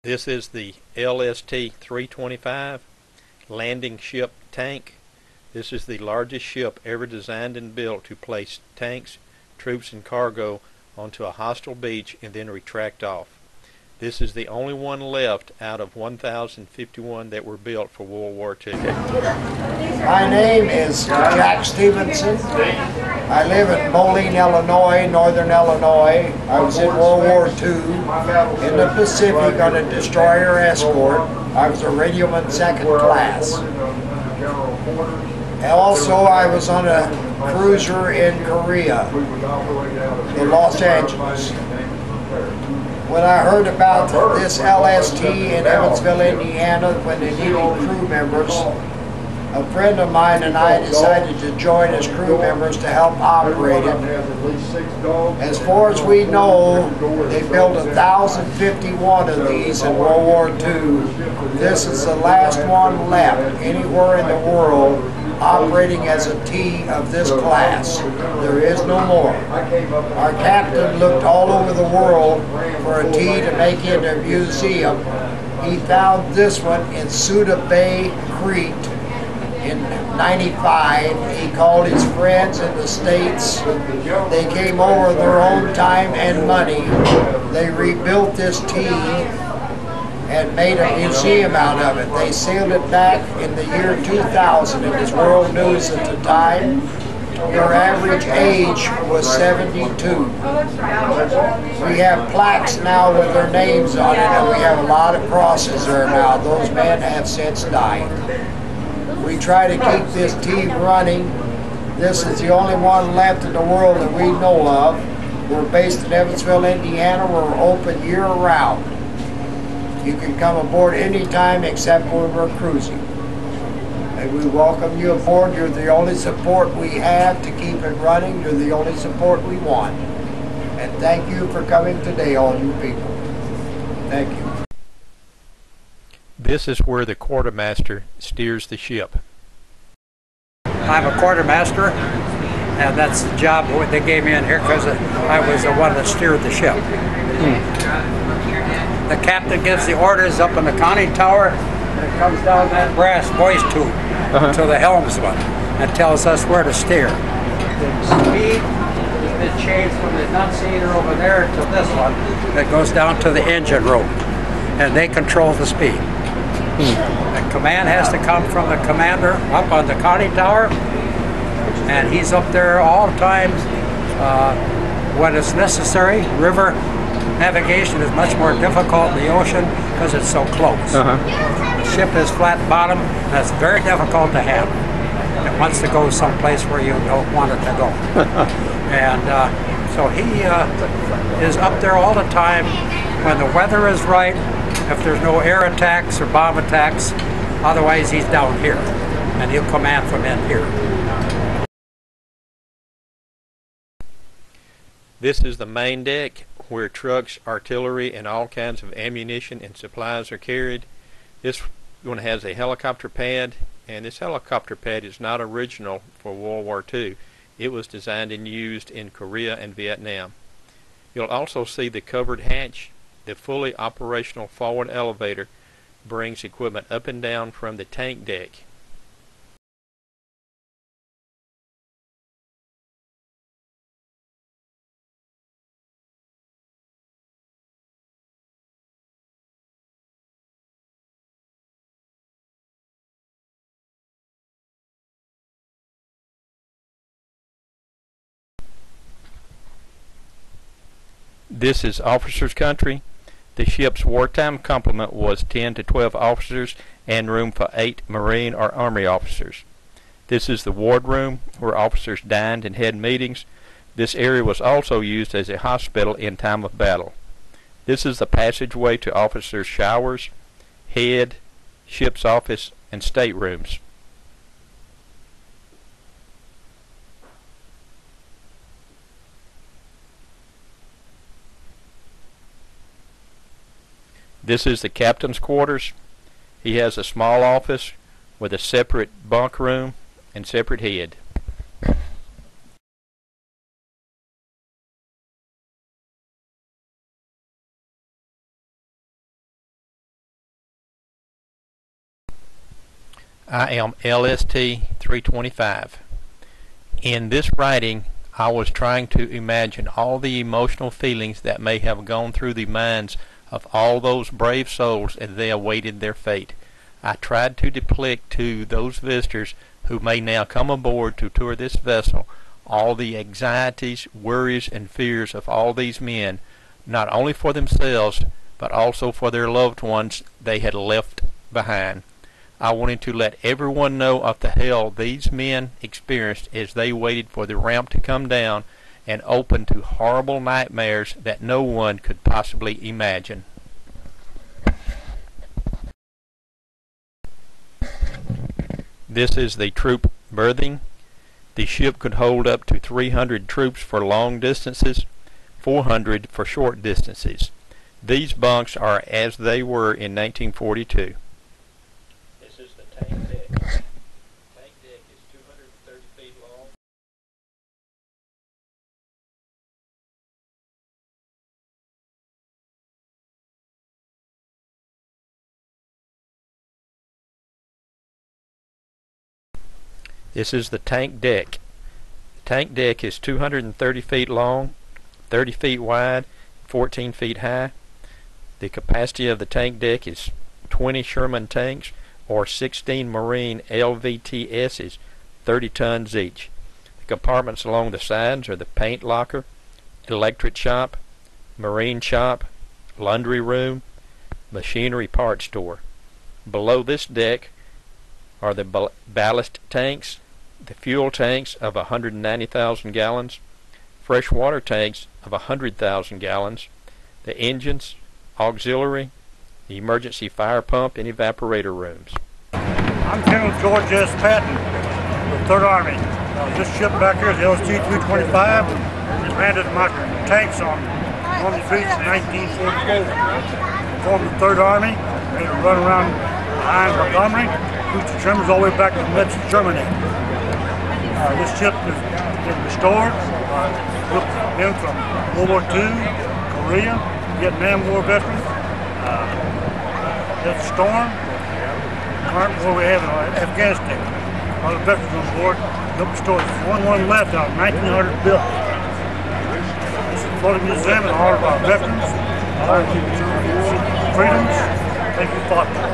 This is the LST325 landing ship tank. This is the largest ship ever designed and built to place tanks, troops, and cargo onto a hostile beach and then retract off. This is the only one left out of 1,051 that were built for World War II. My name is Jack Stevenson. I live in Moline, Illinois, Northern Illinois. I was in World War II in the Pacific on a destroyer escort. I was a radioman second class. And also I was on a cruiser in Korea, in Los Angeles. When I heard about this LST in Evansville, Indiana, when they needed crew members, a friend of mine and I decided to join as crew members to help operate it. As far as we know, they built 1,051 of these in World War II. This is the last one left anywhere in the world operating as a T of this class. There is no more. Our captain looked all over the world for a T to make into a museum. He found this one in Suda Bay, Crete in '95. He called his friends in the States. They came over their own time and money. They rebuilt this T and made a museum out of it. They sailed it back in the year 2000. It was world news at the time. Their average age was 72. We have plaques now with their names on it, and we have a lot of crosses there now. Those men have since died. We try to keep this T running. This is the only one left in the world that we know of. We're based in Evansville, Indiana. We're open year-round. You can come aboard anytime except when we're cruising. And we welcome you aboard. You're the only support we have to keep it running. You're the only support we want. And thank you for coming today, all you people. Thank you. This is where the quartermaster steers the ship. I'm a quartermaster, and that's the job they gave me in here because I was the one that steered the ship. The captain gives the orders up in the conning tower, and it comes down that brass voice tube to the helmsman and tells us where to steer. The speed has been changed from the enunciator over there to this one that goes down to the engine room, and they control the speed. The command has to come from the commander up on the conning tower, and he's up there all the time when it's necessary. River navigation is much more difficult in the ocean because it's so close. The ship is flat bottom, and it's very difficult to handle. It wants to go someplace where you don't want it to go. And so he is up there all the time when the weather is right, if there's no air attacks or bomb attacks. Otherwise he's down here, and he'll command from in here. This is the main deck where trucks, artillery, and all kinds of ammunition and supplies are carried. This one has a helicopter pad, and this helicopter pad is not original for World War II. It was designed and used in Korea and Vietnam. You'll also see the covered hatch. The fully operational forward elevator brings equipment up and down from the tank deck. This is officers' country. The ship's wartime complement was 10 to 12 officers and room for 8 Marine or Army officers. This is the wardroom where officers dined and had meetings. This area was also used as a hospital in time of battle. This is the passageway to officers' showers, head, ship's office, and staterooms. This is the captain's quarters. He has a small office with a separate bunk room and separate head. I am LST325. In this writing, I was trying to imagine all the emotional feelings that may have gone through the minds of all those brave souls as they awaited their fate. I tried to depict to those visitors who may now come aboard to tour this vessel all the anxieties, worries, and fears of all these men, not only for themselves, but also for their loved ones they had left behind. I wanted to let everyone know of the hell these men experienced as they waited for the ramp to come down and open to horrible nightmares that no one could possibly imagine. This is the troop berthing. The ship could hold up to 300 troops for long distances, 400 for short distances. These bunks are as they were in 1942. This is the tank deck. Tank deck is 230 feet long. This is the tank deck. The tank deck is 230 feet long, 30 feet wide, 14 feet high. The capacity of the tank deck is 20 Sherman tanks or 16 Marine LVTSs, 30 tons each. The compartments along the sides are the paint locker, electric shop, marine shop, laundry room, machinery part store. Below this deck are the ballast tanks, the fuel tanks of 190,000 gallons, fresh water tanks of 100,000 gallons, the engines, auxiliary, the emergency fire pump, and evaporator rooms. I'm General George S. Patton with 3rd Army. This ship back here is the LST325. It landed my tanks on the Beach in 1944. Formed the 3rd Army, made a run around behind Montgomery, reached the Germans all the way back to Metz, Germany. This ship has been restored. Men from World War II, Korea, Vietnam War veterans. There's a storm. Current war we have in Afghanistan. A lot of veterans on board. Built the store. There's one left out of 1900 built. This is the floating museum and all of our veterans, all of the freedoms they fought for.